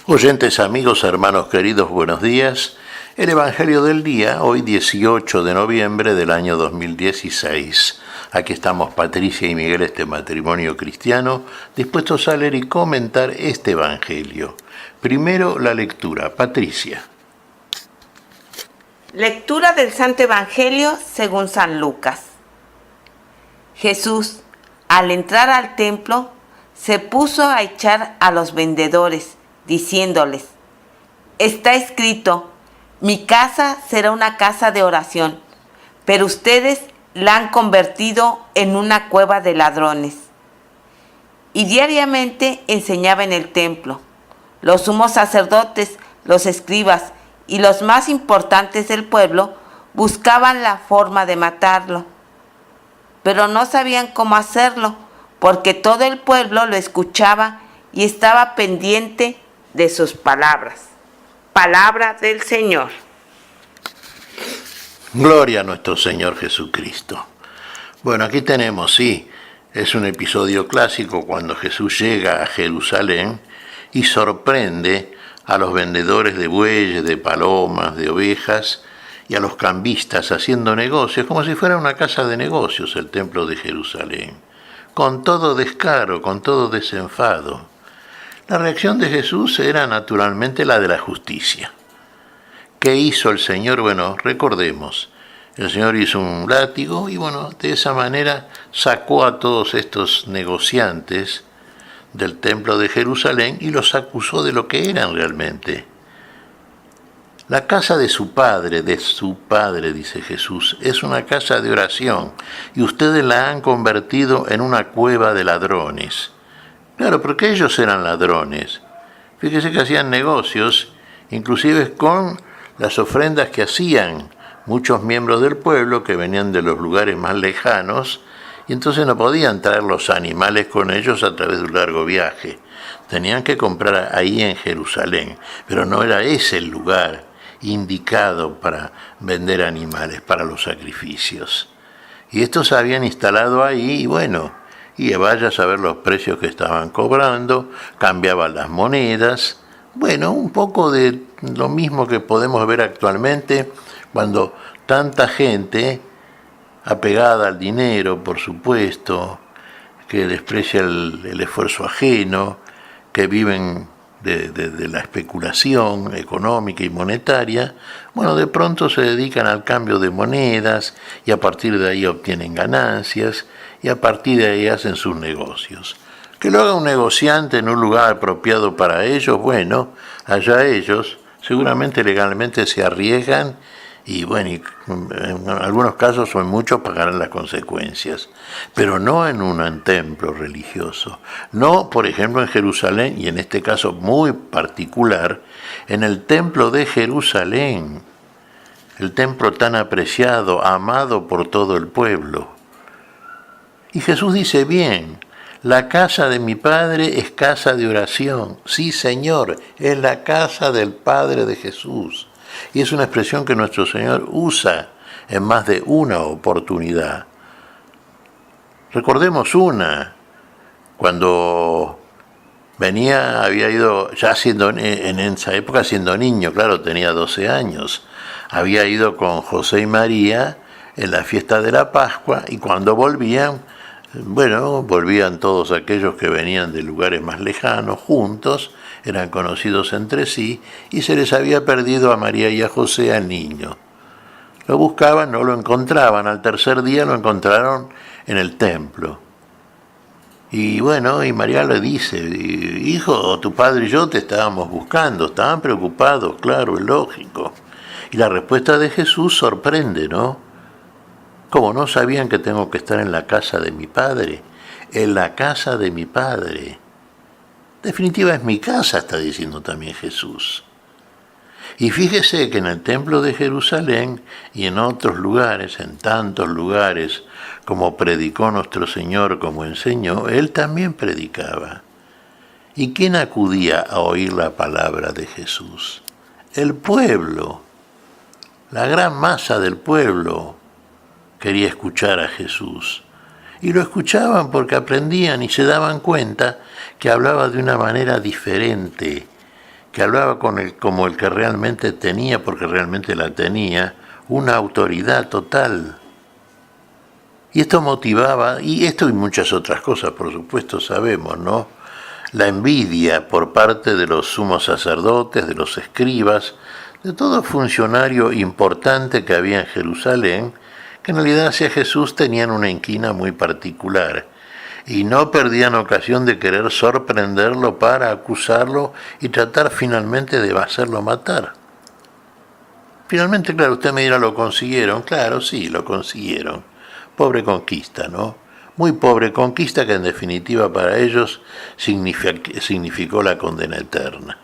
Oyentes, amigos, hermanos queridos, buenos días. El Evangelio del día, hoy 18 de noviembre del año 2016. Aquí estamos Patricia y Miguel, este matrimonio cristiano, dispuestos a leer y comentar este Evangelio. Primero la lectura. Patricia. Lectura del Santo Evangelio según San Lucas. Jesús, al entrar al templo, se puso a echar a los vendedores, diciéndoles: está escrito, mi casa será una casa de oración, pero ustedes la han convertido en una cueva de ladrones. Y diariamente enseñaba en el templo. Los sumos sacerdotes, los escribas y los más importantes del pueblo buscaban la forma de matarlo, pero no sabían cómo hacerlo, porque todo el pueblo lo escuchaba y estaba pendiente de sus palabras. Palabra del Señor. Gloria a nuestro Señor Jesucristo. Bueno, aquí tenemos, sí, es un episodio clásico cuando Jesús llega a Jerusalén y sorprende a los vendedores de bueyes, de palomas, de ovejas y a los cambistas haciendo negocios, como si fuera una casa de negocios el templo de Jerusalén, con todo descaro, con todo desenfado. La reacción de Jesús era naturalmente la de la justicia. ¿Qué hizo el Señor? Bueno, recordemos, el Señor hizo un látigo y bueno, de esa manera sacó a todos estos negociantes del templo de Jerusalén y los acusó de lo que eran realmente. La casa de su padre, dice Jesús, es una casa de oración y ustedes la han convertido en una cueva de ladrones. Claro, porque ellos eran ladrones. Fíjese que hacían negocios, inclusive con las ofrendas que hacían muchos miembros del pueblo que venían de los lugares más lejanos, y entonces no podían traer los animales con ellos a través de un largo viaje. Tenían que comprar ahí en Jerusalén, pero no era ese el lugar indicado para vender animales, para los sacrificios. Y estos se habían instalado ahí, y bueno, y vaya a saber los precios que estaban cobrando, cambiaban las monedas. Bueno, un poco de lo mismo que podemos ver actualmente cuando tanta gente, apegada al dinero, por supuesto, que desprecia el esfuerzo ajeno, que viven de la especulación económica y monetaria, bueno, de pronto se dedican al cambio de monedas y a partir de ahí obtienen ganancias y a partir de ahí hacen sus negocios. Que lo haga un negociante en un lugar apropiado para ellos, bueno, allá ellos seguramente legalmente se arriesgan y bueno, y en algunos casos o en muchos pagarán las consecuencias, pero no en un templo religioso, no, por ejemplo, en Jerusalén, y en este caso muy particular, en el templo de Jerusalén, el templo tan apreciado, amado por todo el pueblo. Y Jesús dice bien, la casa de mi Padre es casa de oración. Sí, Señor, es la casa del Padre de Jesús. Y es una expresión que nuestro Señor usa en más de una oportunidad. Recordemos una, cuando había ido, ya siendo en esa época siendo niño, claro, tenía 12 años, había ido con José y María en la fiesta de la Pascua y cuando volvían, bueno, volvían todos aquellos que venían de lugares más lejanos, juntos, eran conocidos entre sí, y se les había perdido a María y a José al niño. Lo buscaban, no lo encontraban, al tercer día lo encontraron en el templo. Y bueno, y María le dice, hijo, tu padre y yo te estábamos buscando, estaban preocupados, claro, es lógico. Y la respuesta de Jesús sorprende, ¿no? ¿Cómo no sabían que tengo que estar en la casa de mi Padre? En la casa de mi Padre. Definitiva es mi casa, está diciendo también Jesús. Y fíjese que en el templo de Jerusalén y en otros lugares, en tantos lugares, como predicó nuestro Señor, como enseñó, Él también predicaba. ¿Y quién acudía a oír la palabra de Jesús? El pueblo, la gran masa del pueblo quería escuchar a Jesús. Y lo escuchaban porque aprendían y se daban cuenta que hablaba de una manera diferente, que hablaba como el que realmente tenía, porque realmente la tenía, una autoridad total. Y esto motivaba, y esto y muchas otras cosas, por supuesto, sabemos, ¿no? La envidia por parte de los sumos sacerdotes, de los escribas, de todo funcionario importante que había en Jerusalén, que en realidad hacia Jesús tenían una inquina muy particular, y no perdían ocasión de querer sorprenderlo para acusarlo y tratar finalmente de hacerlo matar. Finalmente, claro, usted me dirá, ¿lo consiguieron? Claro, sí, lo consiguieron. Pobre conquista, ¿no? Muy pobre conquista que en definitiva para ellos significó la condena eterna.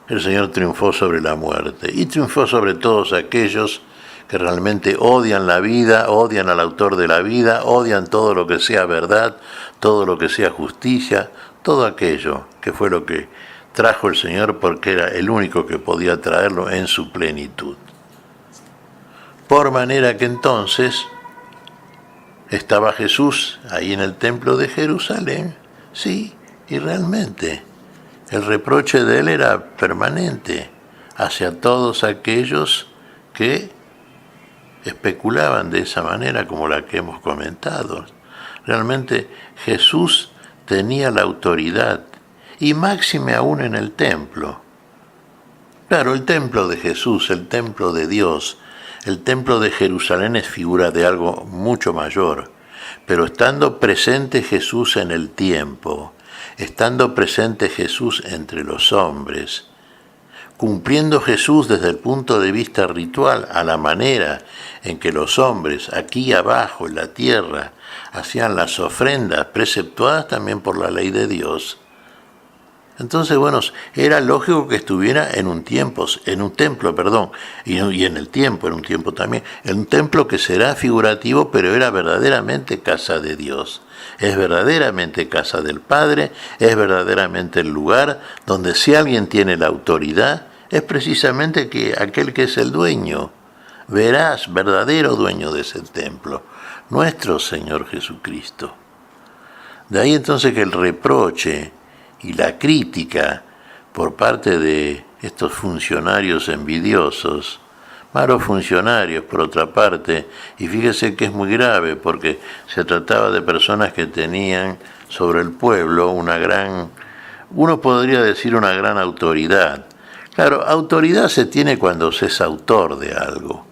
El Señor triunfó sobre la muerte y triunfó sobre todos aquellos que realmente odian la vida, odian al autor de la vida, odian todo lo que sea verdad, todo lo que sea justicia, todo aquello que fue lo que trajo el Señor porque era el único que podía traerlo en su plenitud. Por manera que entonces estaba Jesús ahí en el templo de Jerusalén, sí, y realmente el reproche de él era permanente hacia todos aquellos que especulaban de esa manera como la que hemos comentado. Realmente Jesús tenía la autoridad, y máxime aún en el templo. Claro, el templo de Jesús, el templo de Dios, el templo de Jerusalén es figura de algo mucho mayor, pero estando presente Jesús en el tiempo, estando presente Jesús entre los hombres, cumpliendo Jesús desde el punto de vista ritual a la manera en que los hombres aquí abajo en la tierra hacían las ofrendas preceptuadas también por la ley de Dios. Entonces, bueno, era lógico que estuviera en un templo, y en el tiempo, en un tiempo también, en un templo que será figurativo, pero era verdaderamente casa de Dios. Es verdaderamente casa del Padre, es verdaderamente el lugar donde si alguien tiene la autoridad, es precisamente que aquel que es el dueño, verás, verdadero dueño de ese templo, nuestro Señor Jesucristo. De ahí entonces que el reproche y la crítica por parte de estos funcionarios envidiosos, malos funcionarios por otra parte, y fíjese que es muy grave porque se trataba de personas que tenían sobre el pueblo uno podría decir una gran autoridad. Claro, autoridad se tiene cuando se es autor de algo,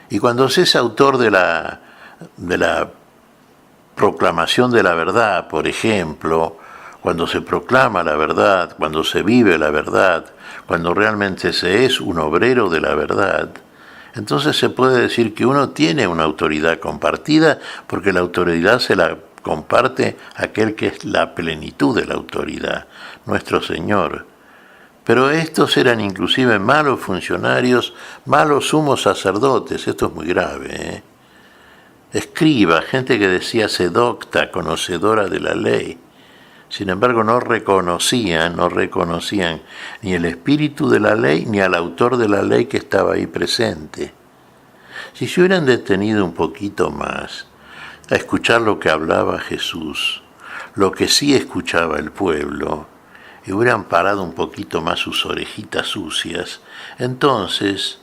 y cuando se es autor de la proclamación de la verdad, por ejemplo, cuando se proclama la verdad, cuando se vive la verdad, cuando realmente se es un obrero de la verdad, entonces se puede decir que uno tiene una autoridad compartida, porque la autoridad se la comparte aquel que es la plenitud de la autoridad, nuestro Señor. Pero estos eran inclusive malos funcionarios, malos sumos sacerdotes, esto es muy grave, escriba, gente que decía ser docta, conocedora de la ley. Sin embargo, no reconocían ni el espíritu de la ley ni al autor de la ley que estaba ahí presente. Si se hubieran detenido un poquito más a escuchar lo que hablaba Jesús, lo que sí escuchaba el pueblo, y hubieran parado un poquito más sus orejitas sucias, entonces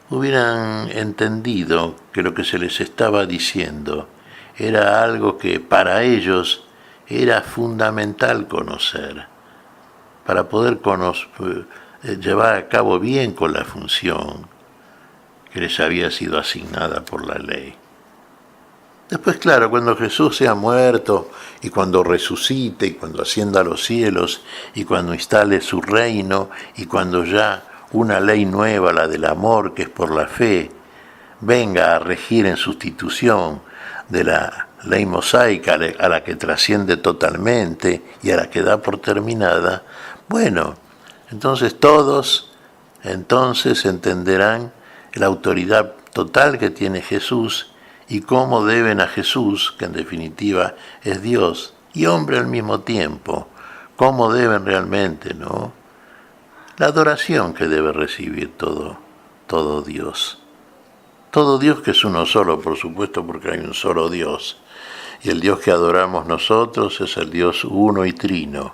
hubieran entendido que lo que se les estaba diciendo era algo que para ellos era fundamental conocer, para poder llevar a cabo bien con la función que les había sido asignada por la ley. Después, claro, cuando Jesús sea muerto, y cuando resucite, y cuando ascienda a los cielos, y cuando instale su reino, y cuando ya una ley nueva, la del amor, que es por la fe, venga a regir en sustitución de la ley mosaica a la que trasciende totalmente y a la que da por terminada, bueno, entonces todos entenderán la autoridad total que tiene Jesús y cómo deben a Jesús, que en definitiva es Dios y hombre al mismo tiempo, cómo deben realmente, ¿no?, la adoración que debe recibir todo Dios. Todo Dios, que es uno solo, por supuesto, porque hay un solo Dios. Y el Dios que adoramos nosotros es el Dios uno y trino.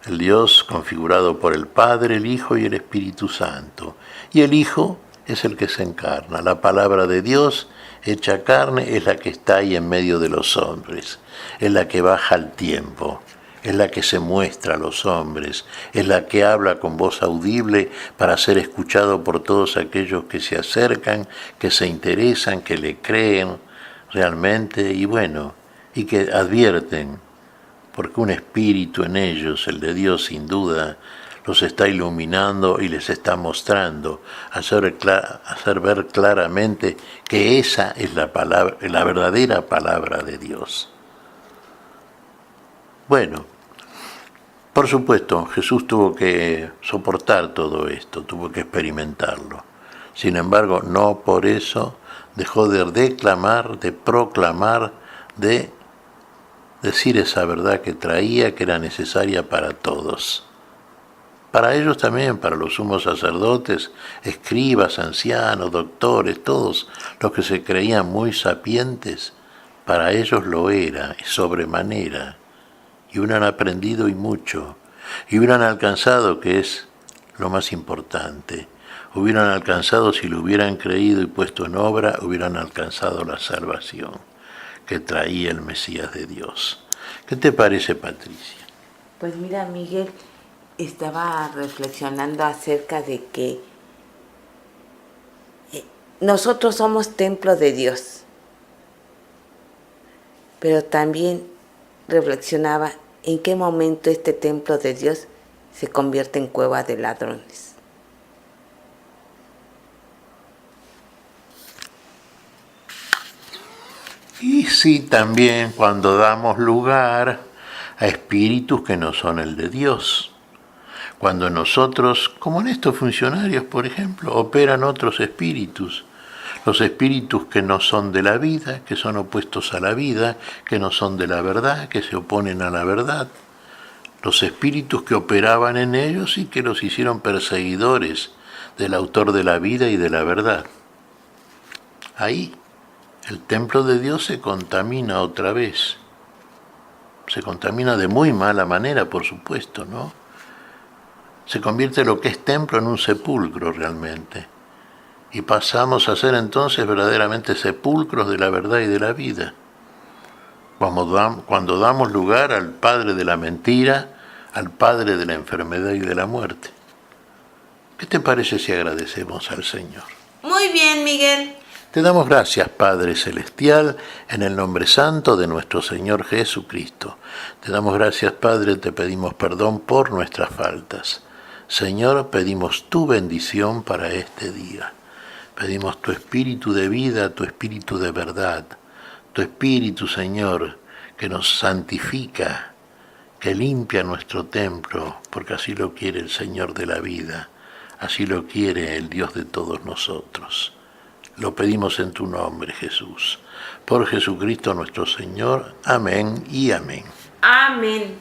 El Dios configurado por el Padre, el Hijo y el Espíritu Santo. Y el Hijo es el que se encarna. La palabra de Dios hecha carne es la que está ahí en medio de los hombres. Es la que baja al tiempo. Es la que se muestra a los hombres. Es la que habla con voz audible para ser escuchado por todos aquellos que se acercan, que se interesan, que le creen realmente y que advierten, porque un espíritu en ellos, el de Dios sin duda, los está iluminando y les está mostrando, hacer ver claramente que esa es la palabra, la verdadera palabra de Dios. Bueno, por supuesto, Jesús tuvo que soportar todo esto, tuvo que experimentarlo. Sin embargo, no por eso dejó de declamar, de proclamar, de decir esa verdad que traía, que era necesaria para todos. Para ellos también, para los sumos sacerdotes, escribas, ancianos, doctores, todos los que se creían muy sapientes, para ellos lo era, y sobremanera. Y hubieran aprendido y mucho, y hubieran alcanzado, que es lo más importante, hubieran alcanzado, si lo hubieran creído y puesto en obra, hubieran alcanzado la salvación que traía el Mesías de Dios. ¿Qué te parece, Patricia? Pues mira, Miguel, estaba reflexionando acerca de que nosotros somos templo de Dios, pero también reflexionaba en qué momento este templo de Dios se convierte en cueva de ladrones. Y sí, también cuando damos lugar a espíritus que no son el de Dios. Cuando nosotros, como en estos funcionarios, por ejemplo, operan otros espíritus. Los espíritus que no son de la vida, que son opuestos a la vida, que no son de la verdad, que se oponen a la verdad. Los espíritus que operaban en ellos y que los hicieron perseguidores del autor de la vida y de la verdad. Ahí el templo de Dios se contamina otra vez. Se contamina de muy mala manera, por supuesto, ¿no? Se convierte lo que es templo en un sepulcro realmente. Y pasamos a ser entonces verdaderamente sepulcros de la verdad y de la vida. Cuando damos lugar al padre de la mentira, al padre de la enfermedad y de la muerte. ¿Qué te parece si agradecemos al Señor? Muy bien, Miguel. Te damos gracias, Padre Celestial, en el nombre santo de nuestro Señor Jesucristo. Te damos gracias, Padre, te pedimos perdón por nuestras faltas. Señor, pedimos tu bendición para este día. Pedimos tu espíritu de vida, tu espíritu de verdad, tu espíritu, Señor, que nos santifica, que limpia nuestro templo, porque así lo quiere el Señor de la vida, así lo quiere el Dios de todos nosotros. Lo pedimos en tu nombre, Jesús. Por Jesucristo nuestro Señor. Amén y amén. Amén.